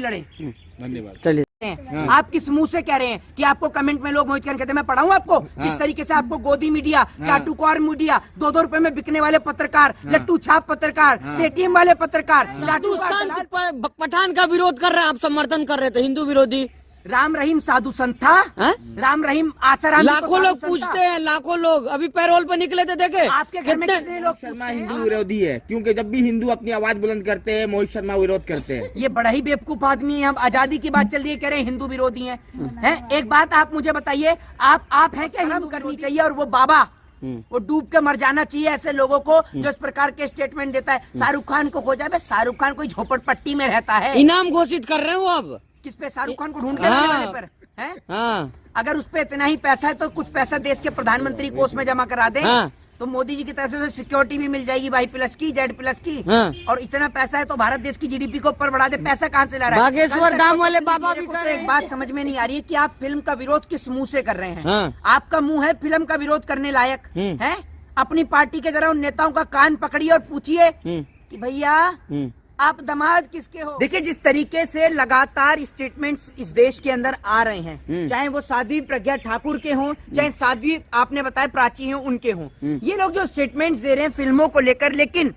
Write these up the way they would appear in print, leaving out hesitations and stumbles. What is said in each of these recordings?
लड़े। धन्यवाद। चलिए आप किस मुंह से कह रहे हैं कि आपको कमेंट में लोग मोहित खान कहते हैं? मैं पढ़ाऊं आपको किस तरीके से आपको गोदी मीडिया, चाटुकार मीडिया, 2-2 रुपए में बिकने वाले पत्रकार, लट्टू छाप पत्रकार, पेटीएम वाले पत्रकार, संत पठान का विरोध कर रहे हैं, आप समर्थन कर रहे थे, हिंदू विरोधी। राम रहीम साधु संत था। राम रहीम आसाराम। लाखों लोग पूछते हैं, लाखों लोग अभी पैरोल पे निकले थे, देखे आपके घर में कितने लोग? शर्मा हिंदू विरोधी है, क्योंकि जब भी हिंदू अपनी आवाज बुलंद करते हैं मोहित शर्मा विरोध करते हैं। ये बड़ा ही बेवकूफ आदमी है। हम आजादी की बात चल रही है, कह रहे हैं हिंदू विरोधी हैं। एक बात आप मुझे बताइए, आप हैं क्या हिंदू करनी चाहिए और वो बाबा वो डूब के मर जाना चाहिए ऐसे लोगों को जो इस प्रकार के स्टेटमेंट देता है? शाहरुख खान को खोजा है, शाहरुख खान कोई झोपड़पट्टी में रहता है। इनाम घोषित कर रहे हैं वो अब किस पे? शाहरुख खान को ढूंढ के लाने वाले पर हैं? हाँ। अगर उस पे इतना ही पैसा है तो कुछ पैसा देश के प्रधानमंत्री कोष में जमा करा दें। हाँ। तो मोदी जी की तरफ से सिक्योरिटी भी मिल जाएगी Y+ की, Z+ की। हाँ। और इतना पैसा है तो भारत देश की GDP को ऊपर बढ़ा दे। पैसा कहाँ से ला रहा है? बागेश्वर धाम वाले बाबा भी कर रहे एक हैं। बात समझ में नहीं आ रही है कि आप फिल्म का विरोध किस मुंह से कर रहे हैं। हाँ। आपका मुंह है फिल्म का विरोध करने लायक है? अपनी पार्टी के जरा उन नेताओं का कान पकड़िए और पूछिए कि भैया आप दामाद किसके हो? देखिए जिस तरीके से लगातार स्टेटमेंट्स इस देश के अंदर आ रहे हैं, चाहे वो साध्वी प्रज्ञा ठाकुर के हों, चाहे साध्वी आपने बताया प्राची हो उनके हों, ये लोग जो स्टेटमेंट्स दे रहे हैं फिल्मों को लेकर, लेकिन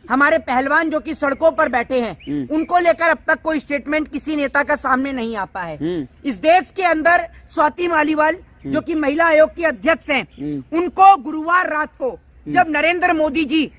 हमारे पहलवान जो कि सड़कों पर बैठे हैं उनको लेकर अब तक कोई स्टेटमेंट किसी नेता का सामने नहीं आ पाया है। इस देश के अंदर स्वाति मालीवाल जो कि महिला आयोग की अध्यक्ष हैं, उनको गुरुवार रात को जब नरेंद्र मोदी जी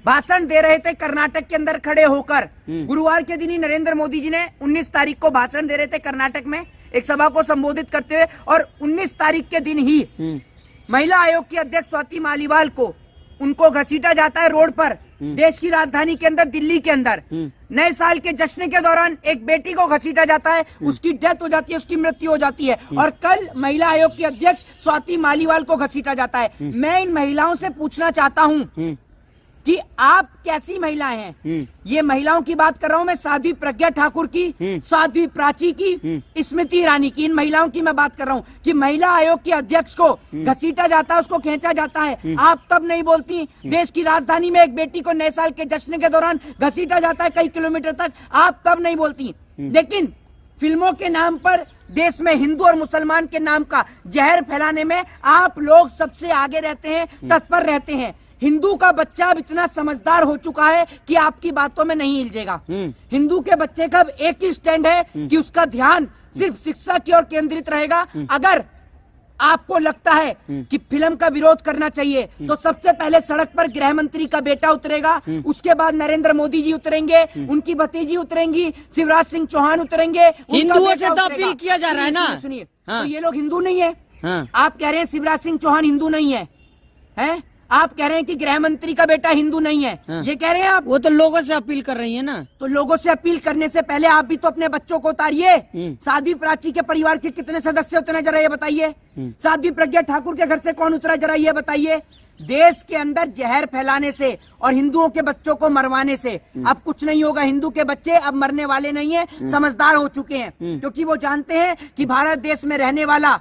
भाषण दे रहे थे कर्नाटक के अंदर खड़े होकर, गुरुवार के दिन ही नरेंद्र मोदी जी ने 19 तारीख को भाषण दे रहे थे कर्नाटक में एक सभा को संबोधित करते हुए, और 19 तारीख के दिन ही महिला आयोग की अध्यक्ष स्वाति मालीवाल को उनको घसीटा जाता है रोड पर, देश की राजधानी के अंदर दिल्ली के अंदर। नए साल के जश्न के दौरान एक बेटी को घसीटा जाता है, उसकी डेथ हो जाती है, उसकी मृत्यु हो जाती है, और कल महिला आयोग की अध्यक्ष स्वाति मालीवाल को घसीटा जाता है। मैं इन महिलाओं से पूछना चाहता हूँ कि आप कैसी महिलाएं हैं? ये महिलाओं की बात कर रहा हूँ मैं, साध्वी प्रज्ञा ठाकुर की, साध्वी प्राची की, स्मृति ईरानी की, इन महिलाओं की मैं बात कर रहा हूँ कि महिला आयोग के अध्यक्ष को घसीटा जाता है, उसको खींचा जाता है, आप तब नहीं बोलती? देश की राजधानी में एक बेटी को नए साल के जश्न के दौरान घसीटा जाता है कई किलोमीटर तक, आप तब नहीं बोलती? लेकिन फिल्मों के नाम पर देश में हिंदू और मुसलमान के नाम का जहर फैलाने में आप लोग सबसे आगे रहते हैं, तत्पर रहते हैं। हिंदू का बच्चा अब इतना समझदार हो चुका है कि आपकी बातों में नहीं हिलजेगा। हिंदू के बच्चे का अब एक ही स्टैंड है कि उसका ध्यान सिर्फ शिक्षा की ओर केंद्रित रहेगा। अगर आपको लगता है कि फिल्म का विरोध करना चाहिए तो सबसे पहले सड़क पर गृह मंत्री का बेटा उतरेगा, उसके बाद नरेंद्र मोदी जी उतरेंगे, उनकी भतीजी उतरेंगी, शिवराज सिंह चौहान उतरेंगे। हिंदुओं से तो अपील किया जा रहा है ना। सुनिए, तो ये लोग हिंदू नहीं है। आप कह रहे हैं शिवराज सिंह चौहान हिंदू नहीं है, हैं? आप कह रहे हैं कि गृह मंत्री का बेटा हिंदू नहीं है, ये कह रहे हैं आप? वो तो लोगों से अपील कर रही है ना। तो लोगों से अपील करने से पहले आप भी तो अपने बच्चों को उतारिए। साध्वी प्राची के परिवार के कितने सदस्य उतरे जरा ये बताइए। साध्वी प्रज्ञा ठाकुर के घर से कौन उतरा जरा ये बताइए। देश के अंदर जहर फैलाने से और हिंदुओं के बच्चों को मरवाने से अब कुछ नहीं होगा। हिंदू के बच्चे अब मरने वाले नहीं है, समझदार हो चुके हैं, क्योंकि वो जानते हैं कि भारत देश में रहने वाला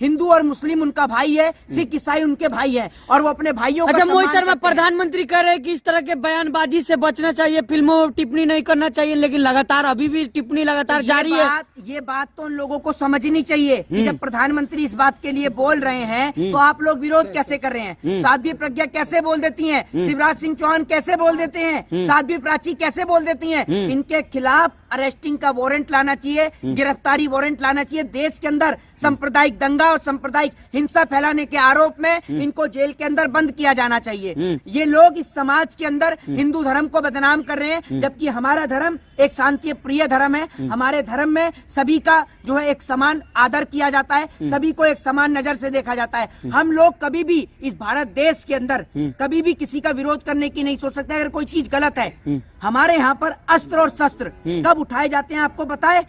हिंदू और मुस्लिम उनका भाई है, सिख ईसाई उनके भाई है, और वो अपने भाइयों अच्छा, मोहित शर्मा प्रधानमंत्री कह रहे हैं कि इस तरह के बयानबाजी से बचना चाहिए, फिल्मों में टिप्पणी नहीं करना चाहिए, लेकिन लगातार अभी भी टिप्पणी लगातार जारी है। ये बात तो उन लोगों को समझनी चाहिए कि जब प्रधानमंत्री इस बात के लिए बोल रहे हैं तो आप लोग विरोध कैसे कर रहे हैं? साध्वी प्रज्ञा कैसे बोल देती हैं? शिवराज सिंह चौहान कैसे बोल देते हैं? साध्वी प्राची कैसे बोल देती हैं? इनके खिलाफ अरेस्टिंग का वारंट लाना चाहिए, गिरफ्तारी वारंट लाना चाहिए। देश के अंदर सांप्रदायिक दंगा और सांप्रदायिक हिंसा फैलाने के आरोप में इनको जेल के अंदर बंद किया जाना चाहिए। ये लोग इस समाज के अंदर हिंदू धर्म को बदनाम कर रहे हैं, जबकि हमारा धर्म एक शांति प्रिय धर्म है। हमारे धर्म में सभी का जो है एक समान आदर किया जाता है, सभी को एक समान नजर से देखा जाता है। हम लोग कभी भी इस भारत देश के अंदर कभी भी किसी का विरोध करने की नहीं सोच सकते। अगर कोई चीज गलत है, हमारे यहाँ पर अस्त्र और शस्त्र कब उठाए जाते हैं आपको पता है?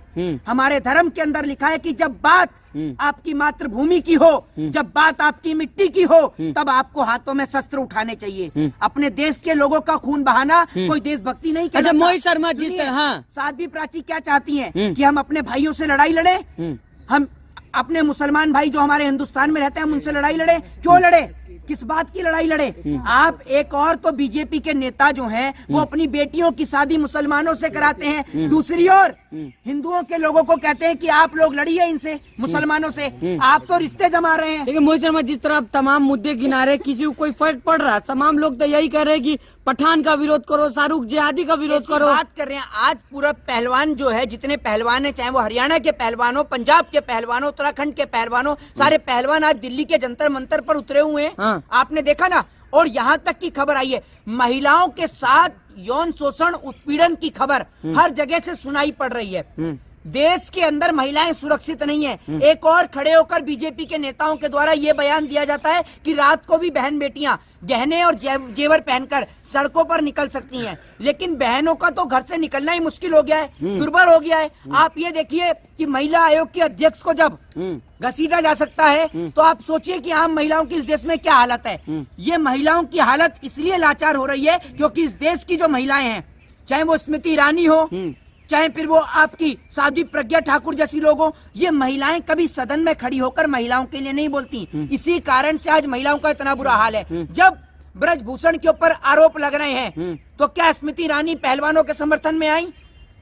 हमारे धर्म के अंदर लिखा है कि जब बात आपकी मातृभूमि की हो, जब बात आपकी मिट्टी की हो, तब आपको हाथों में शस्त्र उठाने चाहिए। अपने देश के लोगों का खून बहाना कोई देशभक्ति नहीं कहलाता। अच्छा मोहित शर्मा, जिस तरह साध्वी प्राची क्या चाहती हैं कि हम अपने भाइयों से लड़ाई लड़े? हम अपने मुसलमान भाई जो हमारे हिंदुस्तान में रहते हैं हम उनसे लड़ाई लड़े? क्यों लड़े? किस बात की लड़ाई लड़े? आप एक और तो बीजेपी के नेता जो हैं वो अपनी बेटियों की शादी मुसलमानों से कराते हैं, दूसरी ओर हिंदुओं के लोगों को कहते हैं कि आप लोग लड़िए इनसे, मुसलमानों से। आप तो रिश्ते जमा रहे हैं। लेकिन मोहित शर्मा, जिस तरह आप तमाम मुद्दे गिना रहे, किसी को कोई फर्क पड़ रहा है? तमाम लोग तो यही कह रहे हैं कि पठान का विरोध करो, शाहरुख जिहादी का विरोध करो। बात कर रहे हैं आज पूरा पहलवान जो है, जितने पहलवान है, चाहे वो हरियाणा के पहलवान हो, पंजाब के पहलवान हो, उत्तराखंड के पहलवान हो, सारे पहलवान आज दिल्ली के जंतर मंतर पर उतरे हुए हैं। हाँ। आपने देखा ना? और यहाँ तक की खबर आई है, महिलाओं के साथ यौन शोषण उत्पीड़न की खबर हर जगह से सुनाई पड़ रही है। देश के अंदर महिलाएं सुरक्षित नहीं है। एक और खड़े होकर बीजेपी के नेताओं के द्वारा ये बयान दिया जाता है कि रात को भी बहन बेटियां गहने और जेवर पहनकर सड़कों पर निकल सकती हैं, लेकिन बहनों का तो घर से निकलना ही मुश्किल हो गया है, दुर्बल हो गया है। आप ये देखिए कि महिला आयोग की अध्यक्ष को जब घसीटा जा सकता है तो आप सोचिए कि आम महिलाओं की इस देश में क्या हालत है। ये महिलाओं की हालत इसलिए लाचार हो रही है क्योंकि इस देश की जो महिलाएं हैं, चाहे वो स्मृति ईरानी हो, चाहे फिर वो आपकी साध्वी प्रज्ञा ठाकुर जैसी लोग हो, ये महिलाएं कभी सदन में खड़ी होकर महिलाओं के लिए नहीं बोलती। इसी कारण से आज महिलाओं का इतना बुरा हाल है। जब ब्रजभूषण के ऊपर आरोप लग रहे हैं तो क्या स्मृति ईरानी पहलवानों के समर्थन में आई?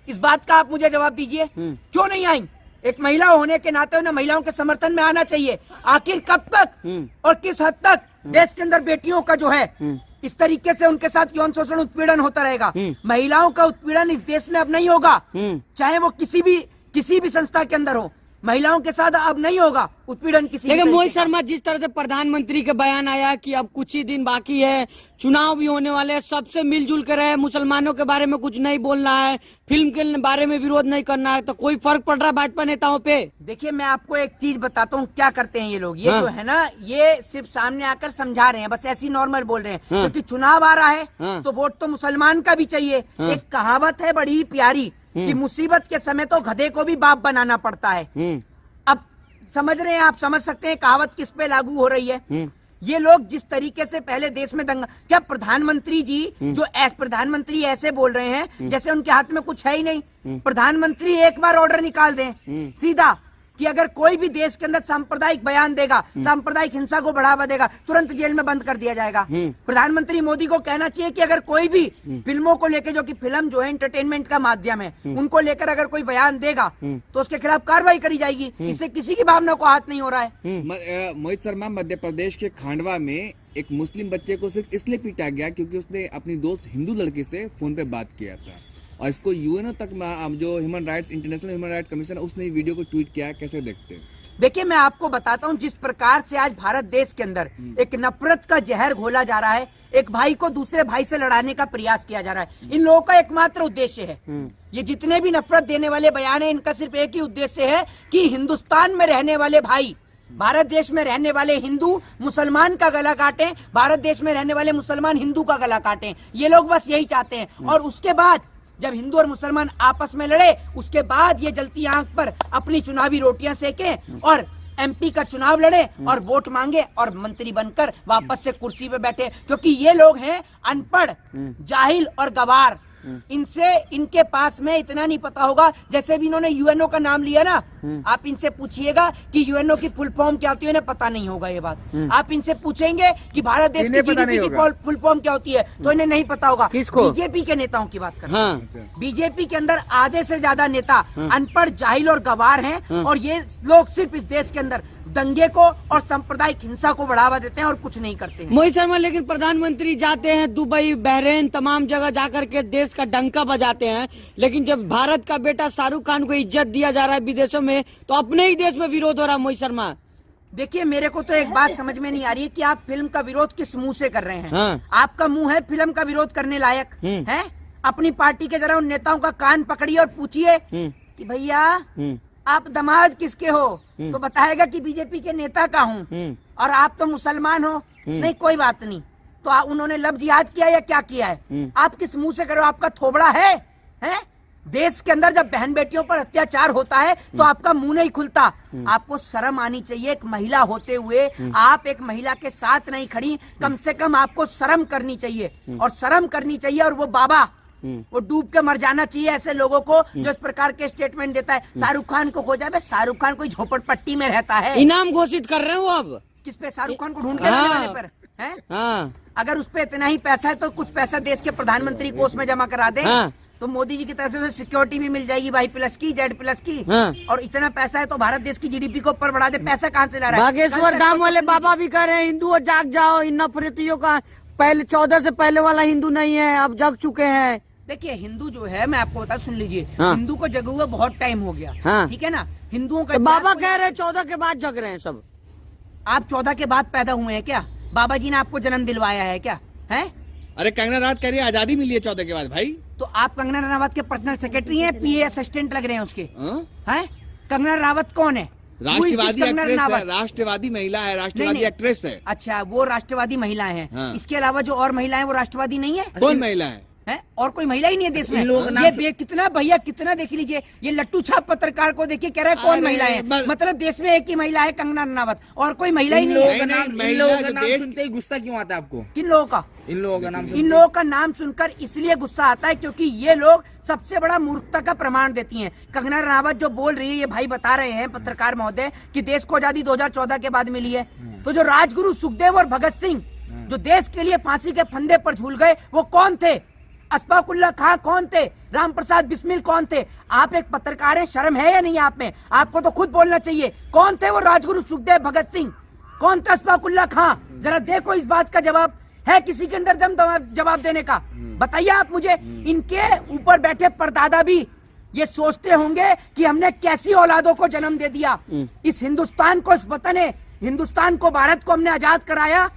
इस बात का आप मुझे जवाब दीजिए, क्यों नहीं आई? एक महिला होने के नाते उन्हें महिलाओं के समर्थन में आना चाहिए। आखिर कब तक और किस हद तक देश के अंदर बेटियों का जो है इस तरीके से उनके साथ यौन शोषण उत्पीड़न होता रहेगा? महिलाओं का उत्पीड़न इस देश में अब नहीं होगा, चाहे वो किसी भी संस्था के अंदर हो। महिलाओं के साथ अब नहीं होगा उत्पीड़न किसी। लेकिन मोहित शर्मा, जिस तरह से प्रधानमंत्री का बयान आया कि अब कुछ ही दिन बाकी है, चुनाव भी होने वाले हैं, सबसे मिलजुल कर रहे, मुसलमानों के बारे में कुछ नहीं बोलना है, फिल्म के बारे में विरोध नहीं करना है, तो कोई फर्क पड़ रहा है भाजपा नेताओं पे? देखिए, मैं आपको एक चीज बताता हूँ क्या करते हैं ये लोग। ये जो है ना, ये सिर्फ सामने आकर समझा रहे हैं, बस ऐसी नॉर्मल बोल रहे हैं क्योंकि चुनाव आ रहा है तो वोट तो मुसलमान का भी चाहिए। एक कहावत है बड़ी ही प्यारी कि मुसीबत के समय तो गधे को भी बाप बनाना पड़ता है। अब समझ रहे हैं आप, समझ सकते हैं कहावत किस पे लागू हो रही है। ये लोग जिस तरीके से पहले देश में दंगा, क्या प्रधानमंत्री जी जो प्रधानमंत्री ऐसे बोल रहे हैं जैसे उनके हाथ में कुछ है ही नहीं। प्रधानमंत्री एक बार ऑर्डर निकाल दें सीधा कि अगर कोई भी देश के अंदर सांप्रदायिक बयान देगा, सांप्रदायिक हिंसा को बढ़ावा देगा, तुरंत जेल में बंद कर दिया जाएगा। प्रधानमंत्री मोदी को कहना चाहिए कि अगर कोई भी फिल्मों को लेकर, जो कि फिल्म जो है एंटरटेनमेंट का माध्यम है, उनको लेकर अगर कोई बयान देगा तो उसके खिलाफ कार्रवाई करी जाएगी। इससे किसी की भावना को हाथ नहीं हो रहा है। मोहित शर्मा, मध्य प्रदेश के खांडवा में एक मुस्लिम बच्चे को सिर्फ इसलिए पीटा गया क्योंकि उसने अपनी दोस्त हिंदू लड़की से फोन पे बात किया था, और इसको यूएनओ तक जो human rights, international human rights commission, उसने वीडियो को ट्वीट किया। कैसे देखते हैं? देखिए, मैं आपको बताता हूँ, जिस प्रकार से आज भारत देश के अंदर एक नफरत का जहर घोला जा रहा है, एक भाई को दूसरे भाई से लड़ाने का प्रयास किया जा रहा है। इन लोगों का एकमात्र उद्देश्य है, ये जितने भी नफरत देने वाले बयान है, इनका सिर्फ एक ही उद्देश्य है कि हिंदुस्तान में रहने वाले भाई, भारत देश में रहने वाले हिंदू मुसलमान का गला काटें, भारत देश में रहने वाले मुसलमान हिंदू का गला काटें। ये लोग बस यही चाहते हैं। और उसके बाद जब हिंदू और मुसलमान आपस में लड़े, उसके बाद ये जलती आंख पर अपनी चुनावी रोटियां सेकें और एमपी का चुनाव लड़े और वोट मांगे और मंत्री बनकर वापस से कुर्सी पे बैठे, क्योंकि ये लोग हैं अनपढ़, जाहिल और गवार। इनसे, इनके पास में इतना नहीं पता होगा। जैसे भी इन्होंने यूएनओ का नाम लिया ना, आप इनसे पूछिएगा कि यूएनओ की फुल फॉर्म क्या होती है, इन्हें पता नहीं होगा ये बात। आप इनसे पूछेंगे कि भारत देश की जीडीपी की फुल फॉर्म क्या होती है, तो इन्हें नहीं पता होगा। बीजेपी के नेताओं की बात करते हैं। बीजेपी के अंदर आधे से ज्यादा नेता अनपढ़, जाहिल और गवार हैं, और ये लोग सिर्फ इस देश के अंदर दंगे को और सांप्रदायिक हिंसा को बढ़ावा देते हैं और कुछ नहीं करते हैं। मोहित शर्मा, लेकिन प्रधानमंत्री जाते हैं दुबई, बहरीन, तमाम जगह जाकर के देश का डंका बजाते हैं, लेकिन जब भारत का बेटा शाहरुख खान को इज्जत दिया जा रहा है विदेशों में, तो अपने ही देश में विरोध हो रहा है। मोहित शर्मा, देखिए, मेरे को तो एक बात समझ में नहीं आ रही है कि आप फिल्म का विरोध किस मुंह से कर रहे हैं। आपका मुंह है फिल्म का विरोध करने लायक है? अपनी पार्टी के जरा उन नेताओं का कान पकड़िए और पूछिए कि भैया आप दामाद किसके हो, तो बताएगा कि बीजेपी के नेता का हूँ, और आप तो मुसलमान हो। नहीं, कोई बात नहीं, तो उन्होंने लफ्ज याद किया या क्या किया है? आप किस मुंह से करो? आपका थोबड़ा है? देश के अंदर जब बहन बेटियों पर अत्याचार होता है तो आपका मुंह नहीं खुलता। आपको शर्म आनी चाहिए। एक महिला होते हुए आप एक महिला के साथ नहीं खड़ी, कम से कम आपको शर्म करनी चाहिए। और शर्म करनी चाहिए, और वो बाबा वो डूब के मर जाना चाहिए ऐसे लोगों को जो इस प्रकार के स्टेटमेंट देता है। शाहरुख खान को खोजा है, शाहरुख खान कोई झोपड़पट्टी में रहता है। इनाम घोषित कर रहे हो अब किस पे? शाहरुख खान को ढूंढ के लाने वाले पर हैं? हाँ अगर उस पे इतना ही पैसा है तो कुछ पैसा देश के प्रधानमंत्री कोष में जमा करा दें। हाँ। तो मोदी जी की तरफ से सिक्योरिटी भी मिल जाएगी Y+ की, Z+ की। हाँ। और इतना पैसा है तो भारत देश की GDP को ऊपर बढ़ा दे। पैसा कहाँ से ला रहा है? बागेश्वर धाम वाले बाबा भी कह रहे हैं हिंदुओं जाग जाओ, इन नफरतियों का पहले 14 से पहले वाला हिंदू नहीं है, अब जग चुके हैं। देखिए हिंदू जो है, मैं आपको बता, सुन लीजिए, हाँ। हिंदू को जगे हुए बहुत टाइम हो गया। हाँ। ठीक है ना? हिंदुओं का तो बाबा इतिहास कह रहे हैं 14 के बाद जग रहे हैं सब। आप 14 के बाद पैदा हुए हैं क्या? बाबा जी ने आपको जन्म दिलवाया है क्या? है? अरे कंगना रनावत कह रही है आजादी मिली है 14 के बाद भाई। तो आप कंगना रनावत के पर्सनल सेक्रेटरी हैं, PA असिस्टेंट लग रहे हैं उसके। हाँ? हैं? कंगना रनावत कौन है? राष्ट्रवादी कंगना एक्ट्रेस है, रनावत? राष्ट्रवादी महिला है, राष्ट्रवादी नहीं। एक्ट्रेस है। अच्छा, वो राष्ट्रवादी महिलाएं हैं। हाँ। इसके अलावा जो और महिलाएं वो राष्ट्रवादी नहीं है? कौन महिला है? है? और कोई महिला ही नहीं है देश में। इन लोगों का ये कितना भैया, कितना देख लीजिए, ये लट्टू छाप पत्रकार को देखिए, कह रहा है कौन अरे, महिला है। मतलब देश में एक ही महिला है, कंगना रनावत, और कोई महिला ही इन नहीं लोगों है। का नहीं, नाम, इन महिला लोगों का जो नाम देश- सुनते ही गुस्सा क्यों आता है आपको? किन लोगों का? इन लोगों का नाम इन लोगों का नाम सुनकर इसलिए गुस्सा आता है क्योंकि ये लोग सबसे बड़ा मूर्खता का प्रमाण देती हैं। कंगना रनावत जो बोल रही है, ये भाई बता रहे हैं पत्रकार महोदय कि देश को आजादी 2014 के बाद मिली है। तो जो राजगुरु सुखदेव और भगत सिंह जो देश के लिए फांसी के फंदे पर झूल गए, वो कौन थे? अशफाकुल्ला खां कौन थे? राम प्रसाद बिस्मिल कौन थे? आप एक पत्रकार हैं, शर्म है या नहीं आप में? आपको तो खुद बोलना चाहिए। कौन थे वो राजगुरु सुखदेव भगत सिंह? कौन था अशफाकुल्ला खां? जरा देखो इस बात का जवाब है किसी के अंदर दम जवाब देने का? बताइए आप मुझे। इनके ऊपर बैठे परदादा भी ये सोचते होंगे कि हमने कैसी औलादों को जन्म दे दिया। इस हिंदुस्तान को, इस वतन है हिंदुस्तान को, भारत को हमने आजाद कराया,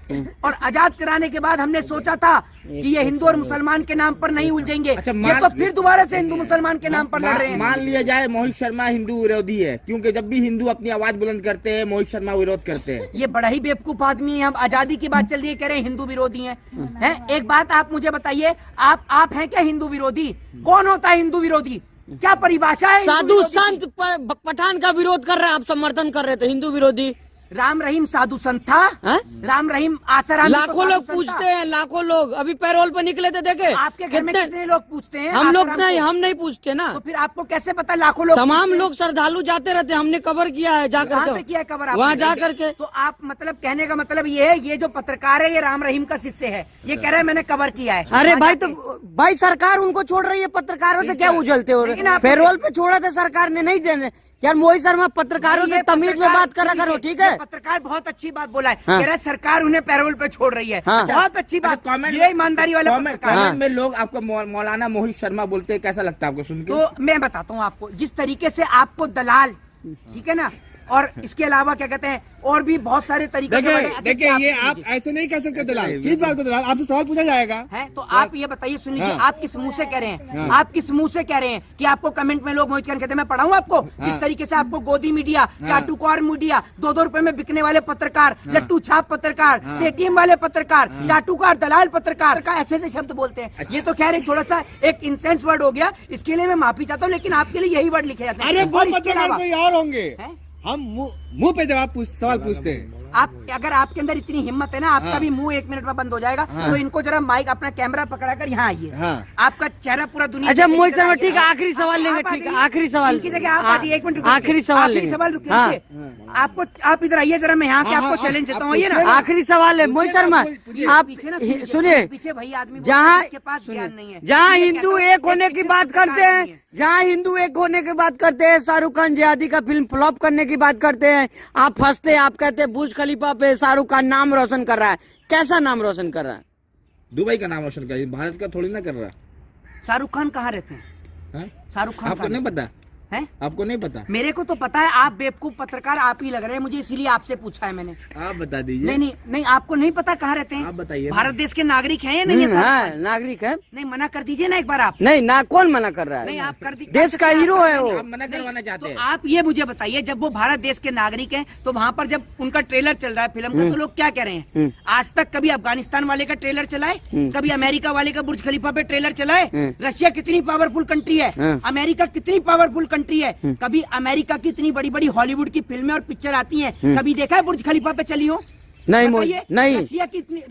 और आजाद कराने के बाद हमने सोचा था कि ये हिंदू और मुसलमान के नाम पर नहीं उलझेंगे। अच्छा, ये तो फिर दोबारा से हिंदू मुसलमान के नाम पर लड़ रहे हैं। मान लिया जाए मोहित शर्मा हिंदू विरोधी है, क्योंकि जब भी हिंदू अपनी आवाज बुलंद करते हैं मोहित शर्मा विरोध करते हैं। ये बड़ा ही बेवकूफ आदमी है। हम आजादी की बात चल रही है, कह रहे हैं हिंदू विरोधी हैं। हैं? एक बात आप मुझे बताइए, आप हैं क्या हिंदू विरोधी? कौन होता है हिंदू विरोधी? क्या परिभाषा है? हिंदू साधु विरोधी की? संत पठान का विरोध कर रहे हैं, आप समर्थन कर रहे थे हिंदू विरोधी। राम रहीम साधु संत था? हैं? राम रहीम आसाराम लाखों लोग पूछते हैं, लाखों लोग अभी पैरोल पर निकले थे, देखे आपके घर में कितने लोग पूछते हैं? हम लोग आसाराम नहीं, को? हम नहीं पूछते ना। तो फिर आपको कैसे पता लाखों लोग तमाम पूछते हैं? लोग श्रद्धालु जाते रहते, हमने कवर किया है कहाँ जाकर पे किया है कवर आपने? वहाँ जा करके। तो आप मतलब कहने का मतलब ये है, ये जो पत्रकार है ये राम रहीम का शिष्य है, ये कह रहा है मैंने कवर किया है। अरे वहाँ भाई, जाके- तो भाई सरकार उनको छोड़ रही है, पत्रकारों से क्या उछलते हो? लेकिन आप- पैरोल पे छोड़ा था सरकार ने, नहीं देने। यार मोहित शर्मा पत्रकारों से ये तमीज में पत्रकार- बात करा करो, ठीक है? ये पत्रकार बहुत अच्छी बात बोला है। हाँ। कह रहा है सरकार उन्हें पैरोल पे छोड़ रही है। हाँ। बहुत अच्छी बात। कमेंट ये ईमानदारी वाले कमेंट पत्रकार हैं। में लोग आपको मौलाना मोहित शर्मा बोलते हैं, कैसा लगता है आपको सुन के? तो मैं बताता हूँ आपको, जिस तरीके से आपको दलाल, ठीक है ना, और इसके अलावा क्या कहते हैं, और भी बहुत सारे तरीके देखिए ये आप ऐसे नहीं कह सकते दलाल। किस बात को दलाल? आपसे सवाल पूछा जाएगा। है। तो आप ये बताइए, सुन लीजिए, हाँ। आप किस मुंह से कह रहे हैं? हाँ। आप किस मुंह से कह रहे हैं कि आपको कमेंट में लोग मोहित खान कहते हैं? मैं पढ़ाऊं आपको किस तरीके से आपको गोदी मीडिया, चाटुकार मीडिया, 2-2 रुपए में बिकने वाले पत्रकार, लट्टू छाप पत्रकार, पेटीएम वाले पत्रकार, चाटुकार, दलाल पत्रकार का ऐसे ऐसे शब्द बोलते हैं। ये तो खैर एक थोड़ा सा एक इंसेंस वर्ड हो गया, इसके लिए मैं माफी चाहता हूँ, लेकिन आपके लिए यही वर्ड लिखे जाते हैं। अरे वो और इसके पत्रकार अलावा- कोई और होंगे। हैं? हम मुंह पे सवाल पूछते हैं। आप अगर आपके अंदर इतनी हिम्मत है ना, आपका हाँ। भी मुंह 1 मिनट में बंद हो जाएगा। हाँ। तो इनको जरा माइक, अपना कैमरा पकड़ाकर यहाँ आइए। हाँ। आपका चेहरा पूरा दुनिया अच्छा देखेगी, मोहित जरा शर्मा, आइए। ठीक है, आखिरी आप- सवाल आप लेंगे, आ ठीक है, जाइए। आखिरी सवाल इनकी लेंगे। जगह आप आ जाइए, 1 मिनट रुकिए। आखिरी सवाल आखिरी लेंगे। सवाल रुकिए, हाँ। रुकिए। आपको, आप इधर आइए जरा, मैं यहाँ के हाँ, आपको हाँ, चैलेंज देता आप हूँ। ये ना पूछिए। आखिरी सवाल है मोहित शर्मा, आप पीछे ना सुनिए, सुनिए, पीछे भाई आदमी जहाँ के पास ज्ञान नहीं है, जहाँ ये हिंदू कहता हूँ, एक होने की बात करते हैं, जहाँ हिंदू एक होने की बात करते हैं, शाहरुख खान जिहादी का फिल्म फ्लॉप करने की बात करते हैं, आप फंसते हैं, आप कहते हैं बुर्ज खलीफा पे शाहरुख खान नाम रोशन कर रहा है। कैसा नाम रोशन कर रहा है? दुबई का नाम रोशन कर, भारत का थोड़ी ना कर रहा। शाहरुख खान कहाँ रहते हैं? हाँ? शाहरुख खान आपको कहाँ नहीं पता? है? आपको नहीं पता? मेरे को तो पता है, आप बेवकूफ पत्रकार आप ही लग रहे हैं मुझे, इसीलिए आपसे पूछा है मैंने। आप बता दीजिए। नहीं नहीं नहीं, आपको नहीं पता कहाँ रहते हैं? आप बताइए ना। भारत देश के नागरिक हैं या नहीं है? शाहरुख हाँ, खान? नागरिक है। नहीं, मना कर दीजिए ना एक बार आप। नहीं ना, कौन मना कर रहा नहीं, है? आप कर दी, देश का हीरो है वो। आप मना करवाना चाहते तो हैं? आप ये मुझे बताइए, जब वो भारत देश के नागरिक हैं तो वहाँ पर जब उनका ट्रेलर चल रहा है फिल्म का, तो लोग क्या कह रहे हैं? आज तक कभी अफगानिस्तान वाले का ट्रेलर चलाए, कभी अमेरिका वाले का बुर्ज खलीफा पे ट्रेलर चलाए? रशिया कितनी पावरफुल कंट्री है, अमेरिका कितनी पावरफुल कंट्री है, कभी अमेरिका की इतनी बड़ी बड़ी हॉलीवुड की फिल्में और पिक्चर आती हैं, कभी देखा है बुर्ज खलीफा पे चली हो? नहीं बताइए, नहीं।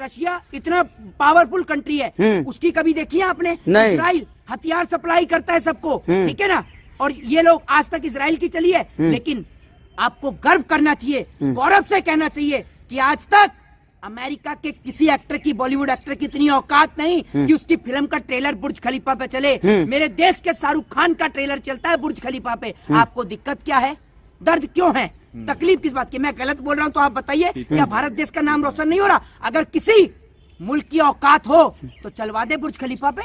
रशिया इतना पावरफुल कंट्री है, उसकी कभी देखी है आपने? नहीं। इसराइल हथियार सप्लाई करता है सबको, ठीक है ना। और ये लोग आज तक इजराइल की चली है, लेकिन आपको गर्व करना चाहिए, गौरव से कहना चाहिए कि आज तक अमेरिका के किसी एक्टर की, बॉलीवुड एक्टर की इतनी औकात नहीं कि उसकी फिल्म का ट्रेलर बुर्ज खलीफा पे चले। मेरे देश के शाहरुख खान का ट्रेलर चलता है बुर्ज खलीफा पे। आपको दिक्कत क्या है, दर्द क्यों है, तकलीफ किस बात की? मैं गलत बोल रहा हूँ तो आप बताइए, क्या भारत देश का नाम रोशन नहीं हो रहा? अगर किसी मुल्क की औकात हो तो चलवा दे बुर्ज खलीफा पे।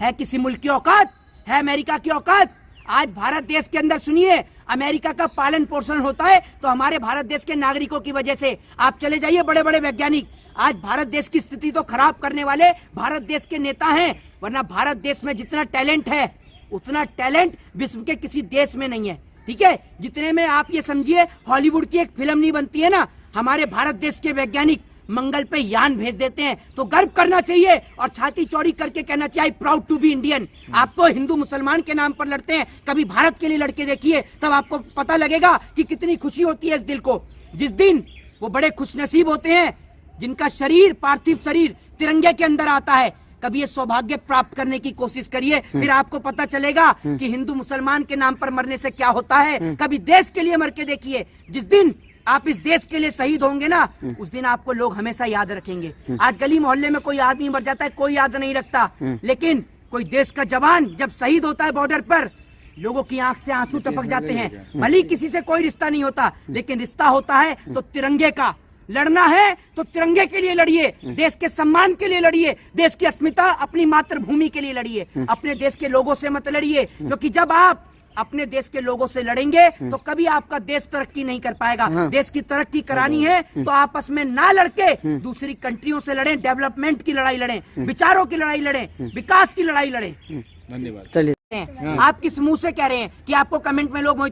है किसी मुल्क की औकात, है अमेरिका की औकात? आज भारत देश के अंदर सुनिए, अमेरिका का पालन पोषण होता है तो हमारे भारत देश के नागरिकों की वजह से। आप चले जाइए बड़े बड़े वैज्ञानिक, आज भारत देश की स्थिति तो खराब करने वाले भारत देश के नेता हैं, वरना भारत देश में जितना टैलेंट है उतना टैलेंट विश्व के किसी देश में नहीं है, ठीक है। जितने में आप ये समझिए हॉलीवुड की एक फिल्म नहीं बनती है ना, हमारे भारत देश के वैज्ञानिक मंगल पे यान भेज देते हैं, तो गर्व करना चाहिए और छाती चौड़ी करके कहना चाहिए I proud to be Indian. आप तो हिंदू मुसलमान के नाम पर लड़ते हैं, कभी भारत के लिए लड़के देखिए, तब आपको पता लगेगा कि कितनी खुशी होती है इस दिल को। जिस दिन वो बड़े खुशनसीब होते हैं जिनका शरीर, पार्थिव शरीर तिरंगे के अंदर आता है, कभी ये सौभाग्य प्राप्त करने की कोशिश करिए, फिर आपको पता चलेगा कि हिंदू मुसलमान के नाम पर मरने से क्या होता है। कभी देश के लिए मर के देखिए, जिस दिन आप इस देश के लिए शहीद होंगे ना, उस दिन आपको लोग हमेशा याद रखेंगे। आज गली मोहल्ले में कोई आदमी मर जाता है, कोई याद नहीं रखता, लेकिन कोई देश का जवान जब शहीद होता है बॉर्डर पर, लोगों की आंख से आंसू टपक जाते हैं। भले ही किसी से कोई रिश्ता नहीं होता, लेकिन रिश्ता होता है तो तिरंगे का। लड़ना है तो तिरंगे के लिए लड़िए, देश के सम्मान के लिए लड़िए, देश की अस्मिता, अपनी मातृभूमि के लिए लड़िए, अपने देश के लोगों से मत लड़िए। क्योंकि जब आप अपने देश के लोगों से लड़ेंगे तो कभी आपका देश तरक्की नहीं कर पाएगा। देश की तरक्की करानी है तो आपस में ना लड़के दूसरी कंट्रियों से लड़ें, डेवलपमेंट की लड़ाई लड़ें, विचारों की लड़ाई लड़ें, विकास की लड़ाई लड़ें। धन्यवाद। चलिए, आप किस मुंह से कह रहे हैं कि आपको कमेंट में लोग मोहित